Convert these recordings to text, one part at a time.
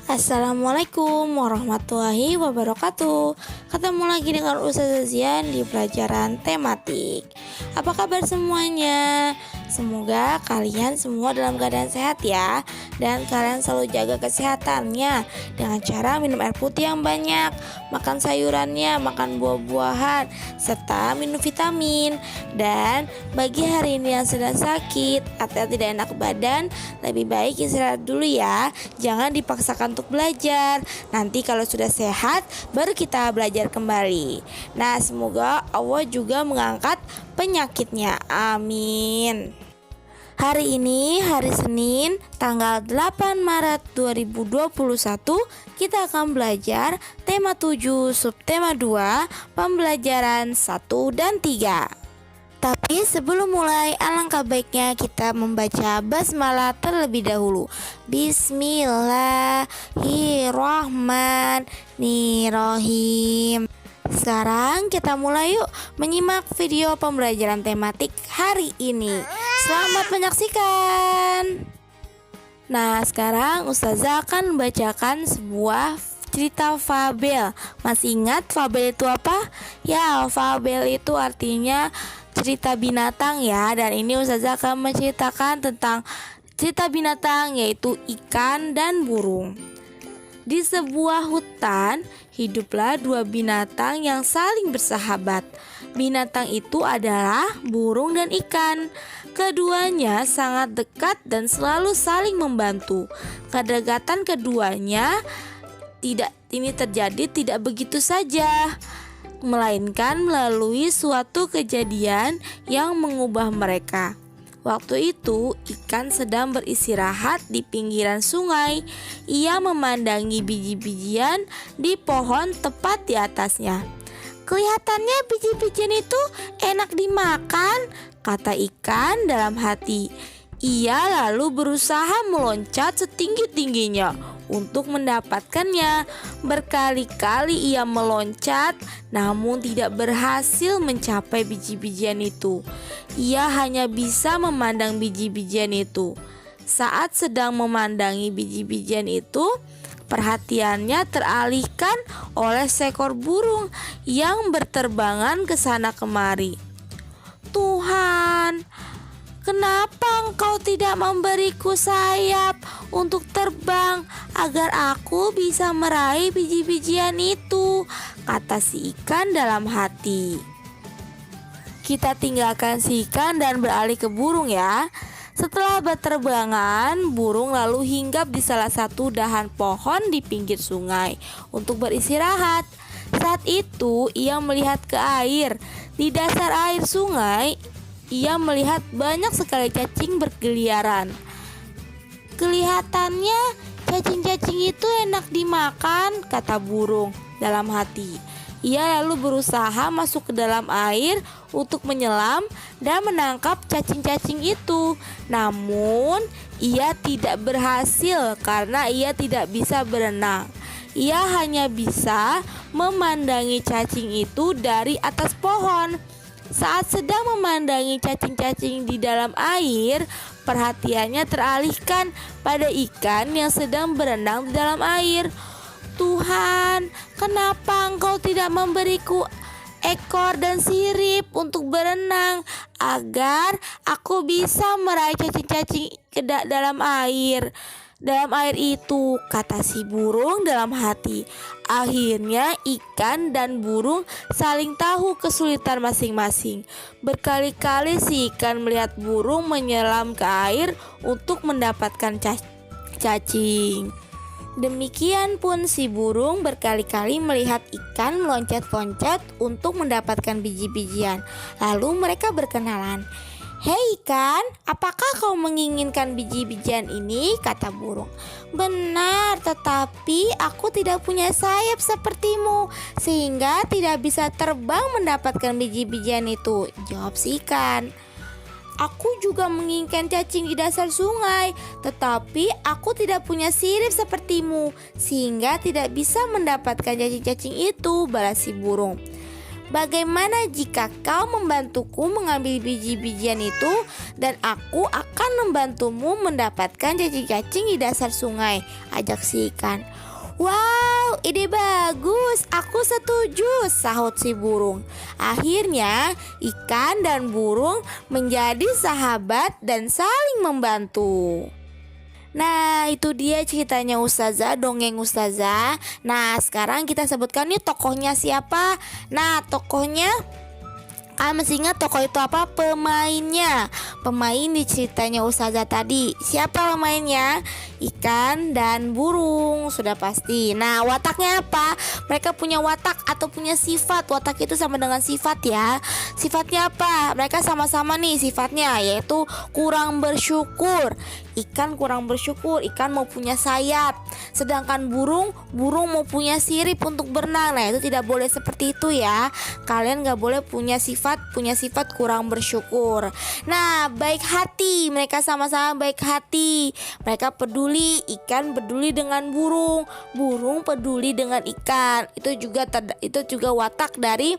Assalamualaikum warahmatullahi wabarakatuh. Ketemu lagi dengan Ustazah Zian di pelajaran tematik. Apa kabar semuanya? Semoga kalian semua dalam keadaan sehat ya. Dan kalian selalu jaga kesehatannya dengan cara minum air putih yang banyak, makan sayurannya, makan buah-buahan, serta minum vitamin. Dan bagi hari ini yang sedang sakit atau tidak enak badan, lebih baik istirahat dulu ya. Jangan dipaksakan untuk belajar. Nanti kalau sudah sehat baru kita belajar kembali. Nah, semoga Allah juga mengangkat penyakitnya. Amin. Hari ini hari Senin tanggal 8 Maret 2021 kita akan belajar tema 7 subtema 2 pembelajaran 1 dan 3. Tapi sebelum mulai, alangkah baiknya kita membaca basmalah terlebih dahulu. Bismillahirrahmanirrahim. Sekarang kita mulai yuk menyimak video pembelajaran tematik hari ini. Selamat menyaksikan. Nah, sekarang Ustazah akan membacakan sebuah cerita fabel. Masih ingat fabel itu apa? Ya, fabel itu artinya cerita binatang ya. Dan ini Ustazah akan menceritakan tentang cerita binatang, yaitu ikan dan burung. Di sebuah hutan, hiduplah dua binatang yang saling bersahabat. Binatang itu adalah burung dan ikan. Keduanya sangat dekat dan selalu saling membantu. Kedekatan keduanya terjadi tidak begitu saja, melainkan melalui suatu kejadian yang mengubah mereka. Waktu itu ikan sedang beristirahat di pinggiran sungai. Ia memandangi biji-bijian di pohon tepat di atasnya. "Kelihatannya biji-bijian itu enak dimakan," kata ikan dalam hati. Ia lalu berusaha meloncat setinggi-tingginya untuk mendapatkannya. Berkali-kali ia meloncat, namun tidak berhasil mencapai biji-bijian itu. Ia hanya bisa memandang biji-bijian itu. Saat sedang memandangi biji-bijian itu, perhatiannya teralihkan oleh seekor burung yang berterbangan ke sana kemari. "Tuhan, kenapa Engkau tidak memberiku sayap untuk terbang agar aku bisa meraih biji-bijian itu?" kata si ikan dalam hati. Kita tinggalkan si ikan dan beralih ke burung ya. Setelah berterbangan, burung lalu hinggap di salah satu dahan pohon di pinggir sungai untuk beristirahat. Saat itu ia melihat ke air. Di dasar air sungai, ia melihat banyak sekali cacing berkeliaran. "Kelihatannya cacing-cacing itu enak dimakan," kata burung dalam hati. Ia lalu berusaha masuk ke dalam air untuk menyelam dan menangkap cacing-cacing itu. Namun ia tidak berhasil karena ia tidak bisa berenang. Ia hanya bisa memandangi cacing itu dari atas pohon. Saat sedang memandangi cacing-cacing di dalam air, perhatiannya teralihkan pada ikan yang sedang berenang di dalam air. "Tuhan, kenapa Engkau tidak memberiku ekor dan sirip untuk berenang agar aku bisa meraih cacing-cacing ke dalam air itu?" kata si burung dalam hati. Akhirnya ikan dan burung saling tahu kesulitan masing-masing. Berkali-kali si ikan melihat burung menyelam ke air untuk mendapatkan cacing. Demikian pun si burung berkali-kali melihat ikan meloncat-loncat untuk mendapatkan biji-bijian. Lalu mereka berkenalan. "Hei ikan, apakah kau menginginkan biji-bijian ini?" kata burung. "Benar, tetapi aku tidak punya sayap sepertimu, sehingga tidak bisa terbang mendapatkan biji-bijian itu," jawab si ikan. "Aku juga menginginkan cacing di dasar sungai, tetapi aku tidak punya sirip sepertimu, sehingga tidak bisa mendapatkan cacing-cacing itu," balas si burung. Bagaimana jika kau membantuku mengambil biji-bijian itu dan aku akan membantumu mendapatkan cacing-cacing di dasar sungai, ajak si ikan. Wow, ide bagus, aku setuju, sahut si burung. Akhirnya ikan dan burung menjadi sahabat dan saling membantu. Nah, itu dia ceritanya Ustazah, dongeng Ustazah. Nah, sekarang kita sebutkan nih tokohnya siapa. Nah, tokohnya masih ingat tokoh itu apa? Pemainnya. Pemain di ceritanya Ustazah tadi. Siapa pemainnya? Ikan dan burung, sudah pasti. Nah, wataknya apa? Mereka punya watak atau punya sifat. Watak itu sama dengan sifat ya. Sifatnya apa? Mereka sama-sama nih sifatnya, yaitu kurang bersyukur. Ikan kurang bersyukur, ikan mau punya sayap. Sedangkan burung mau punya sirip untuk berenang. Nah, itu tidak boleh seperti itu ya. Kalian gak boleh punya sifat kurang bersyukur. Nah, baik hati, mereka sama-sama baik hati. Mereka peduli, ikan peduli dengan burung peduli dengan ikan. Itu juga watak dari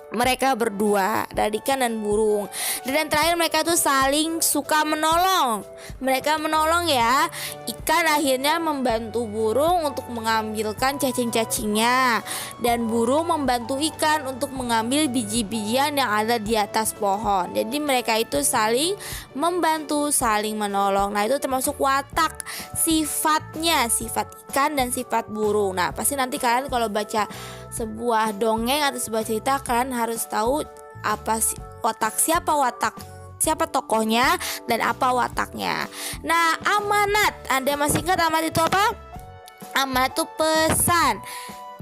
mereka berdua, dari ikan dan burung. Dan terakhir mereka tuh saling suka menolong. Mereka menolong ya. Ikan akhirnya membantu burung untuk mengambilkan cacing-cacingnya, dan burung membantu ikan untuk mengambil biji-bijian yang ada di atas pohon. Jadi mereka itu saling membantu, saling menolong. Nah, itu termasuk watak sifatnya, sifat ikan dan sifat burung. Nah, pasti nanti kalian kalau baca sebuah dongeng atau sebuah cerita, kalian harus tahu apa sih siapa tokohnya dan apa wataknya. Nah, amanat, Anda masih ingat amanat itu apa? Amanat itu pesan.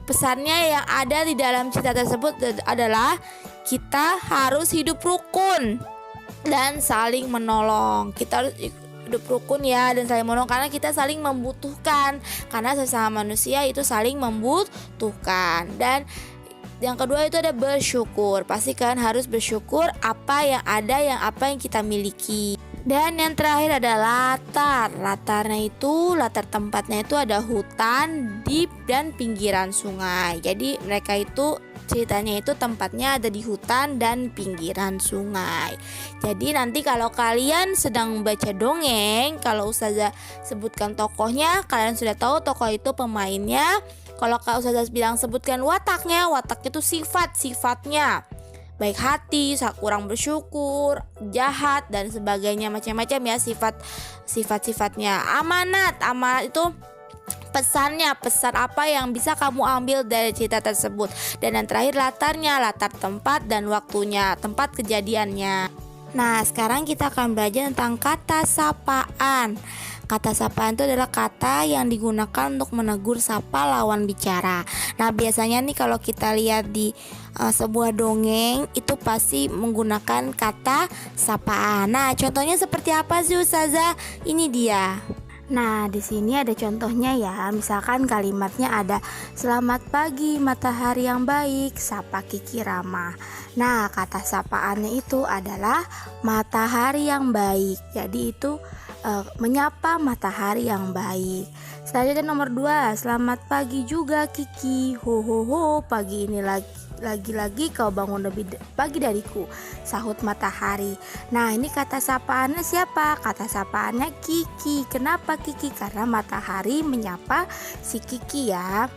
Pesannya yang ada di dalam cerita tersebut adalah kita harus hidup rukun dan saling menolong. Kita harus hidup rukun ya dan saling menolong, karena kita saling membutuhkan, karena sesama manusia itu saling membutuhkan. Dan yang kedua itu ada bersyukur. Pasti kalian harus bersyukur apa yang ada, apa yang kita miliki. Dan yang terakhir ada latar. Latar tempatnya itu ada hutan, di dan pinggiran sungai. Jadi mereka itu ceritanya itu tempatnya ada di hutan dan pinggiran sungai. Jadi nanti kalau kalian sedang membaca dongeng, kalau Ustazah sebutkan tokohnya, kalian sudah tahu tokoh itu pemainnya. Kalau Kak Ustazah bilang sebutkan wataknya, watak itu sifatnya. Baik hati, kurang bersyukur, jahat dan sebagainya, macam-macam ya sifat-sifatnya. Amanat itu pesan apa yang bisa kamu ambil dari cerita tersebut. Dan yang terakhir latar tempat dan waktunya, tempat kejadiannya. Nah, sekarang kita akan belajar tentang kata sapaan. Kata sapaan itu adalah kata yang digunakan untuk menegur sapa lawan bicara. Nah, biasanya nih kalau kita lihat di sebuah dongeng itu pasti menggunakan kata sapaan. Nah, contohnya seperti apa sih Ustazah? Ini dia. Nah, di sini ada contohnya ya. Misalkan kalimatnya ada selamat pagi matahari yang baik, sapa Kiki ramah. Nah, kata sapaannya itu adalah matahari yang baik. Jadi itu menyapa matahari yang baik. Selanjutnya nomor 2, selamat pagi juga Kiki. Ho ho ho, pagi ini lagi kau bangun lebih pagi dariku, sahut matahari. Nah, ini kata sapaannya siapa? Kata sapaannya Kiki. Kenapa Kiki? Karena matahari menyapa si Kiki ya.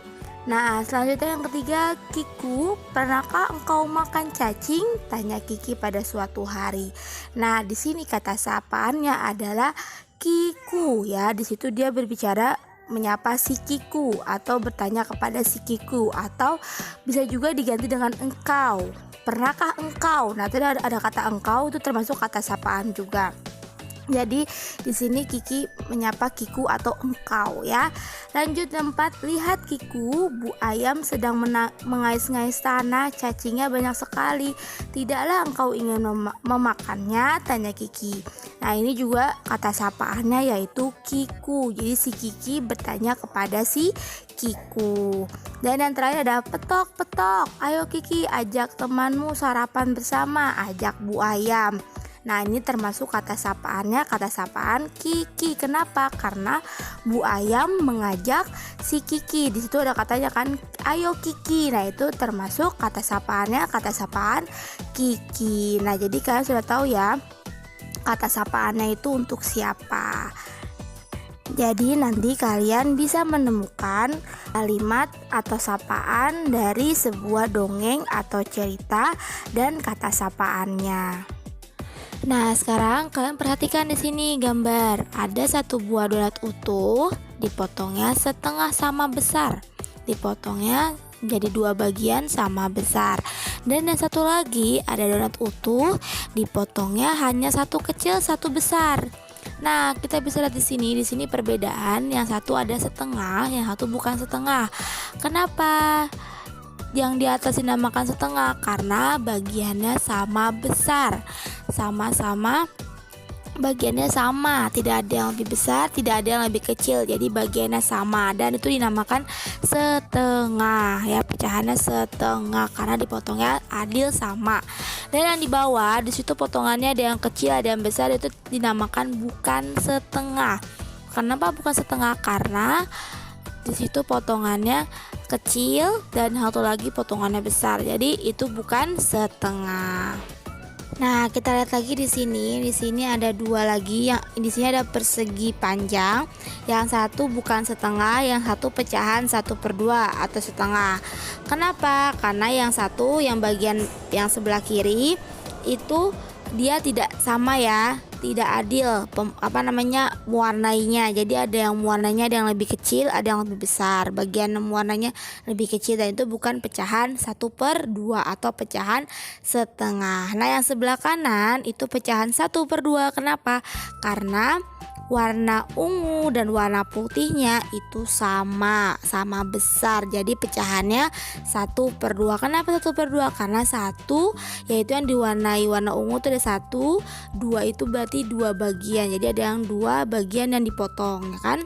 Nah, selanjutnya yang ketiga, Kiku, pernahkah engkau makan cacing? Tanya Kiki pada suatu hari. Nah, di sini kata sapaannya adalah Kiku ya. Di situ dia berbicara menyapa si Kiku atau bertanya kepada si Kiku, atau bisa juga diganti dengan engkau. Pernahkah engkau? Nah, tadi ada kata engkau, itu termasuk kata sapaan juga. Jadi di sini Kiki menyapa Kiku atau engkau ya. Lanjut 4, lihat Kiku, bu ayam sedang mengais-ngais tanah, cacingnya banyak sekali. Tidaklah engkau ingin memakannya? Tanya Kiki. Nah, ini juga kata sapaannya yaitu Kiku. Jadi si Kiki bertanya kepada si Kiku. Dan yang terakhir ada petok. Ayo Kiki, ajak temanmu sarapan bersama, ajak bu ayam. Nah, ini termasuk kata sapaannya, kata sapaan Kiki. Kenapa? Karena Bu Ayam mengajak si Kiki. Di situ ada katanya kan, ayo Kiki. Nah, itu termasuk kata sapaannya, kata sapaan Kiki. Nah, jadi kalian sudah tahu ya kata sapaannya itu untuk siapa. Jadi nanti kalian bisa menemukan kalimat atau sapaan dari sebuah dongeng atau cerita dan kata sapaannya. Nah, sekarang kalian perhatikan di sini gambar. Ada satu buah donat utuh, dipotongnya setengah sama besar. Dipotongnya jadi 2 bagian sama besar. Dan yang satu lagi ada donat utuh, dipotongnya hanya satu kecil, satu besar. Nah, kita bisa lihat di sini perbedaan. Yang satu ada setengah, yang satu bukan setengah. Kenapa yang di atas dinamakan setengah? Karena bagiannya sama besar. Sama-sama bagiannya sama, tidak ada yang lebih besar, tidak ada yang lebih kecil. Jadi bagiannya sama dan itu dinamakan setengah ya, pecahannya setengah karena dipotongnya adil sama. Dan yang di bawah di situ potongannya ada yang kecil, ada yang besar, itu dinamakan bukan setengah. Kenapa bukan setengah? Karena di situ potongannya kecil dan satu lagi potongannya besar. Jadi itu bukan setengah. Nah, kita lihat lagi di sini. Di sini ada 2 lagi, yang di sini ada persegi panjang. Yang satu bukan setengah, yang satu pecahan 1/2 atau setengah. Kenapa? Karena yang satu, yang bagian yang sebelah kiri itu dia tidak sama ya, tidak adil mewarnainya. Jadi ada yang mewarnainya, ada yang lebih kecil, ada yang lebih besar. Bagian mewarnanya lebih kecil dan itu bukan pecahan 1/2 atau pecahan setengah. Nah, yang sebelah kanan itu pecahan 1/2. Kenapa? Karena warna ungu dan warna putihnya itu sama besar. Jadi pecahannya 1/2. Kenapa 1/2? Karena 1 yaitu yang diwarnai warna ungu itu ada 1, 2 itu berarti 2 bagian. Jadi ada yang 2 bagian yang dipotong ya kan.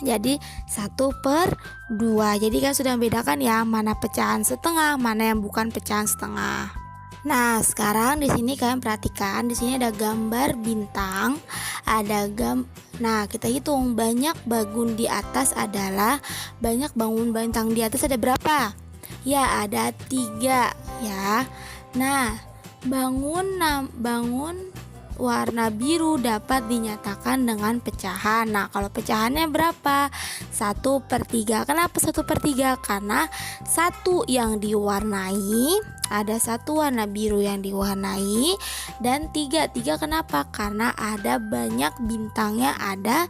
Jadi 1/2. Jadi kan sudah membedakan ya mana pecahan setengah, mana yang bukan pecahan setengah. Nah, sekarang di sini kalian perhatikan, di sini ada gambar bintang, Nah, kita hitung banyak bangun di atas adalah banyak bangun bintang di atas ada berapa? Ya, ada 3 ya. Nah, bangun warna biru dapat dinyatakan dengan pecahan. Nah, kalau pecahannya berapa? 1/3. Kenapa 1/3? Karena 1 yang diwarnai, ada 1 warna biru yang diwarnai, dan 3 kenapa? Karena ada banyak bintangnya, ada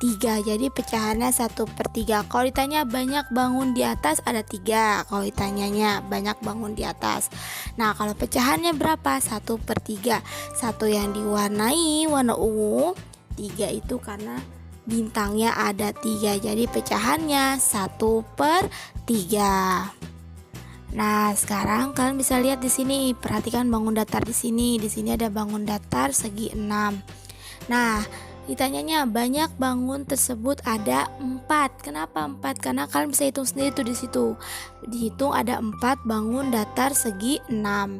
3. Jadi pecahannya 1/3. Kalau ditanya banyak bangun di atas ada 3. Kalau ditanyanya banyak bangun di atas. Nah, kalau pecahannya berapa? 1/3. 1 yang diwarnai warna ungu, 3 itu karena bintangnya ada 3. Jadi pecahannya 1/3. Nah, sekarang kalian bisa lihat di sini, perhatikan bangun datar di sini. Di sini ada bangun datar segi 6. Nah, ditanyanya banyak bangun tersebut ada 4. Kenapa 4? Karena kalian bisa hitung sendiri tuh di situ. Dihitung ada 4 bangun datar segi 6.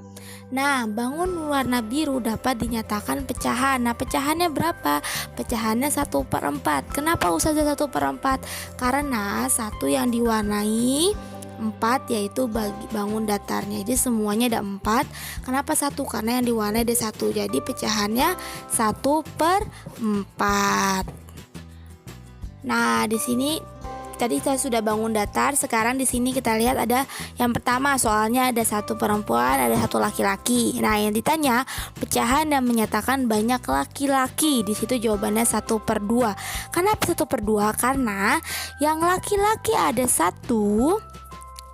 Nah, bangun warna biru dapat dinyatakan pecahan. Nah, pecahannya berapa? Pecahannya 1/4. Kenapa Ustazah 1/4? Karena 1 yang diwarnai 4 yaitu bangun datarnya. Jadi semuanya ada 4. Kenapa 1? Karena yang diwarnai ada 1. Jadi pecahannya 1/4. Nah, di sini tadi kita sudah bangun datar. Sekarang di sini kita lihat ada yang pertama, soalnya ada 1 perempuan, ada 1 laki-laki. Nah, yang ditanya pecahan dan menyatakan banyak laki-laki. Di situ jawabannya 1/2. Kenapa 1/2? Karena yang laki-laki ada 1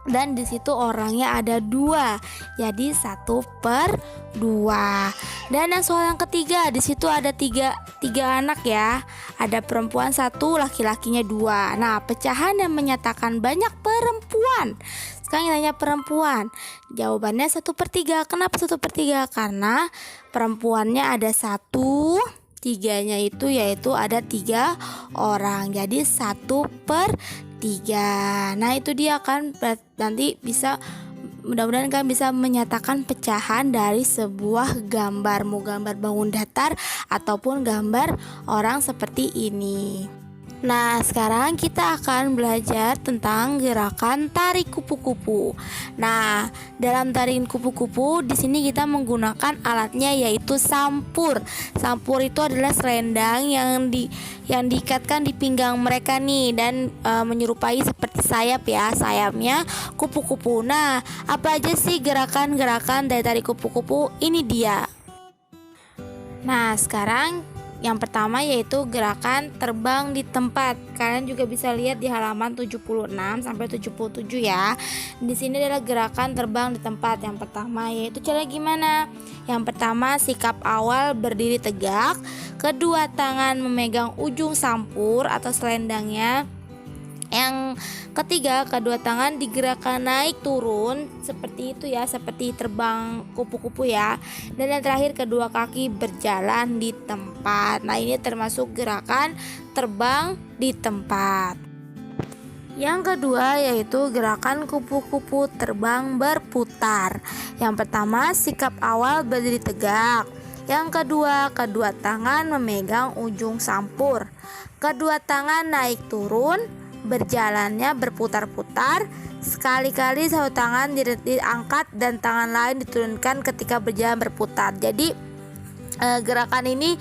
dan di situ orangnya ada 2. Jadi 1/2. Dan yang soal yang ketiga, di situ ada tiga anak ya. Ada perempuan 1, laki-lakinya 2. Nah, pecahan yang menyatakan banyak perempuan. Sekarang yang tanya perempuan, jawabannya 1/3. Kenapa 1/3? Karena perempuannya ada 1, 3-nya itu yaitu ada 3 orang. Jadi 1/3. Nah, itu dia kan nanti bisa mudah-mudahan kalian bisa menyatakan pecahan dari sebuah gambar, mau gambar bangun datar ataupun gambar orang seperti ini. Nah, sekarang kita akan belajar tentang gerakan tarik kupu-kupu. Nah, dalam tarik kupu-kupu di sini kita menggunakan alatnya yaitu sampur. Sampur itu adalah selendang yang diikatkan di pinggang mereka nih dan menyerupai seperti sayap ya, sayapnya kupu-kupu. Nah, apa aja sih gerakan-gerakan dari tarik kupu-kupu? Ini dia. Nah, sekarang yang pertama yaitu gerakan terbang di tempat. Kalian juga bisa lihat di halaman 76 sampai 77 ya. Di sini adalah gerakan terbang di tempat. Yang pertama yaitu cara gimana? Yang pertama, sikap awal berdiri tegak, kedua tangan memegang ujung sampur atau selendangnya. Yang ketiga, kedua tangan digerakkan naik turun seperti itu ya, seperti terbang kupu-kupu ya. Dan yang terakhir, kedua kaki berjalan di tempat. Nah, ini termasuk gerakan terbang di tempat. Yang kedua yaitu gerakan kupu-kupu terbang berputar. Yang pertama, sikap awal berdiri tegak. Yang kedua, kedua tangan memegang ujung sampur. Kedua tangan naik turun, berjalannya berputar-putar. Sekali-kali satu tangan diangkat dan tangan lain diturunkan ketika berjalan berputar. Jadi gerakan ini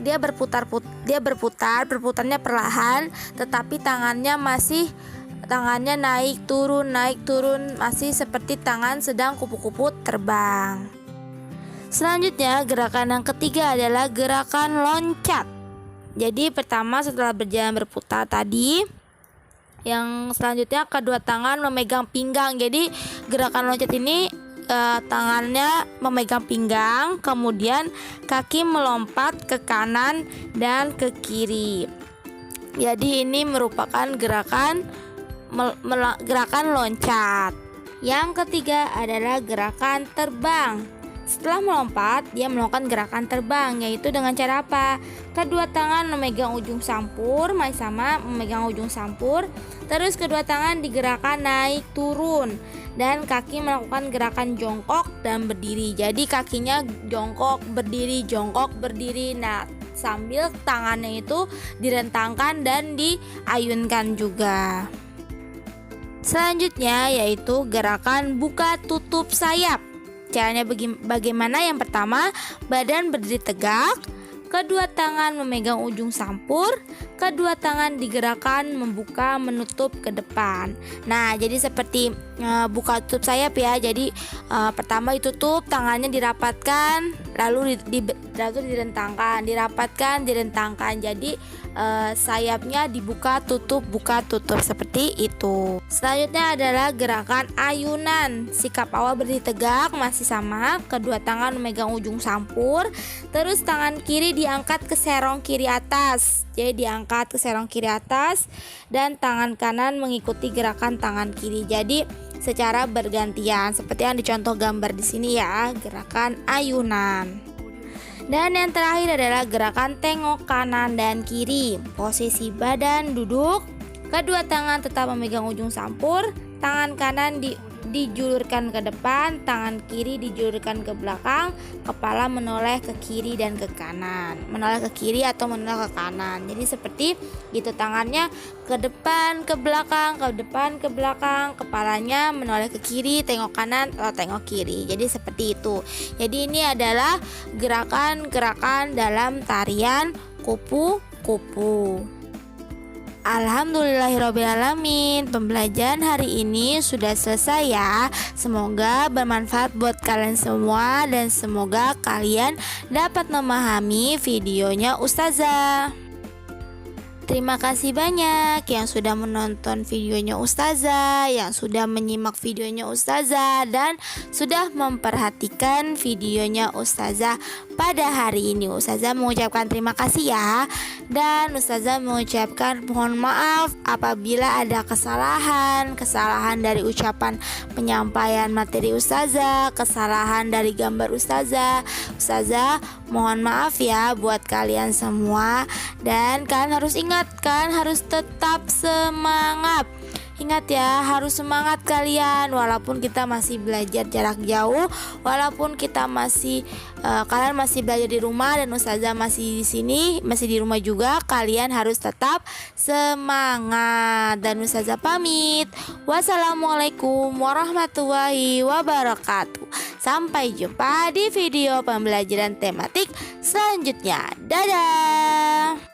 dia berputarnya perlahan, tetapi tangannya naik turun masih seperti tangan sedang kupu-kupu terbang. Selanjutnya, gerakan yang ketiga adalah gerakan loncat. Jadi pertama, setelah berjalan berputar tadi, yang selanjutnya kedua tangan memegang pinggang. Jadi gerakan loncat ini tangannya memegang pinggang, kemudian kaki melompat ke kanan dan ke kiri. Jadi ini merupakan gerakan loncat. Yang ketiga adalah gerakan terbang. Setelah melompat, dia melakukan gerakan terbang, yaitu dengan cara apa? Kedua tangan memegang ujung sampur, masih sama memegang ujung sampur. Terus kedua tangan digerakkan naik turun, dan kaki melakukan gerakan jongkok dan berdiri. Jadi kakinya jongkok berdiri. Nah, sambil tangannya itu direntangkan dan diayunkan juga. Selanjutnya yaitu gerakan buka tutup sayap. Caranya bagaimana? Yang pertama, badan berdiri tegak, kedua tangan memegang ujung sampur, kedua tangan digerakkan membuka menutup ke depan. Nah, jadi seperti buka tutup sayap ya. Jadi pertama ditutup, tangannya dirapatkan, lalu direntangkan, direntangkan. Jadi sayapnya dibuka tutup seperti itu. Selanjutnya adalah gerakan ayunan. Sikap awal berdiri tegak, masih sama, kedua tangan memegang ujung sampur, terus tangan kiri diangkat ke serong kiri atas. Jadi diangkat ke serong kiri atas dan tangan kanan mengikuti gerakan tangan kiri. Jadi secara bergantian seperti yang dicontoh gambar di sini ya, gerakan ayunan. Dan yang terakhir adalah gerakan tengok kanan dan kiri. Posisi badan duduk, kedua tangan tetap memegang ujung sampur, tangan kanan dijulurkan ke depan, tangan kiri dijulurkan ke belakang, kepala menoleh ke kiri dan ke kanan, menoleh ke kiri atau menoleh ke kanan. Jadi seperti gitu, tangannya ke depan, ke belakang, kepalanya menoleh ke kiri, tengok kanan atau tengok kiri. Jadi seperti itu. Jadi ini adalah gerakan-gerakan dalam tarian kupu-kupu. Alhamdulillahirrabbilalamin, pembelajaran hari ini sudah selesai ya. Semoga bermanfaat buat kalian semua dan semoga kalian dapat memahami videonya Ustazah. Terima kasih banyak yang sudah menonton videonya Ustazah, yang sudah menyimak videonya Ustazah, dan sudah memperhatikan videonya Ustazah pada hari ini. Ustazah mengucapkan terima kasih ya. Dan Ustazah mengucapkan mohon maaf apabila ada kesalahan dari ucapan penyampaian materi Ustazah, kesalahan dari gambar Ustazah. Ustazah mohon maaf ya buat kalian semua. Dan kalian harus ingat, kalian harus tetap semangat. ingat ya, harus semangat kalian. Walaupun kita masih belajar jarak jauh, walaupun kita masih kalian masih belajar di rumah dan Ustazah masih di sini, masih di rumah juga, kalian harus tetap semangat. Dan Ustazah pamit. Wassalamualaikum warahmatullahi wabarakatuh. Sampai jumpa di video pembelajaran tematik selanjutnya. Dadah.